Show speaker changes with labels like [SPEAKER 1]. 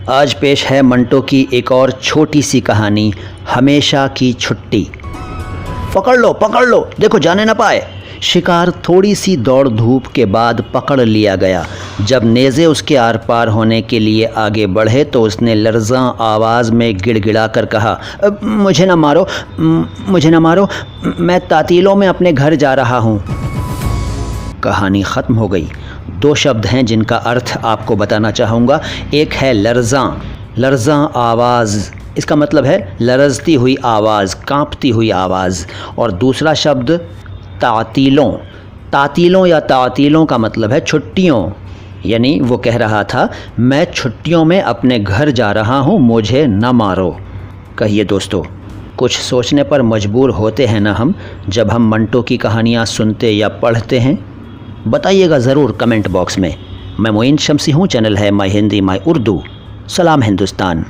[SPEAKER 1] आज पेश है मंटो की एक और छोटी सी कहानी, हमेशा की छुट्टी। पकड़ लो, देखो जाने ना पाए। शिकार थोड़ी सी दौड़ धूप के बाद पकड़ लिया गया। जब नेज़े उसके आर पार होने के लिए आगे बढ़े तो उसने लर्ज़ां आवाज़ में गिड़गिड़ा कर कहा, मुझे ना मारो, मैं तातीलों में अपने घर जा रहा हूँ। कहानी ख़त्म हो गई। दो शब्द हैं जिनका अर्थ आपको बताना चाहूँगा। एक है लर्ज़ां आवाज़, इसका मतलब है लरज़ती हुई आवाज़, कांपती हुई आवाज़। और दूसरा शब्द तातीलों या तातीलों का मतलब है छुट्टियों। यानी वो कह रहा था, मैं छुट्टियों में अपने घर जा रहा हूँ, मुझे न मारो। कहिए दोस्तों, कुछ सोचने पर मजबूर होते हैं ना हम, जब हम मंटो की कहानियाँ सुनते या पढ़ते हैं। बताइएगा ज़रूर कमेंट बॉक्स में। मैं मोइन शम्सी हूँ, चैनल है माई हिंदी माई उर्दू। सलाम हिंदुस्तान।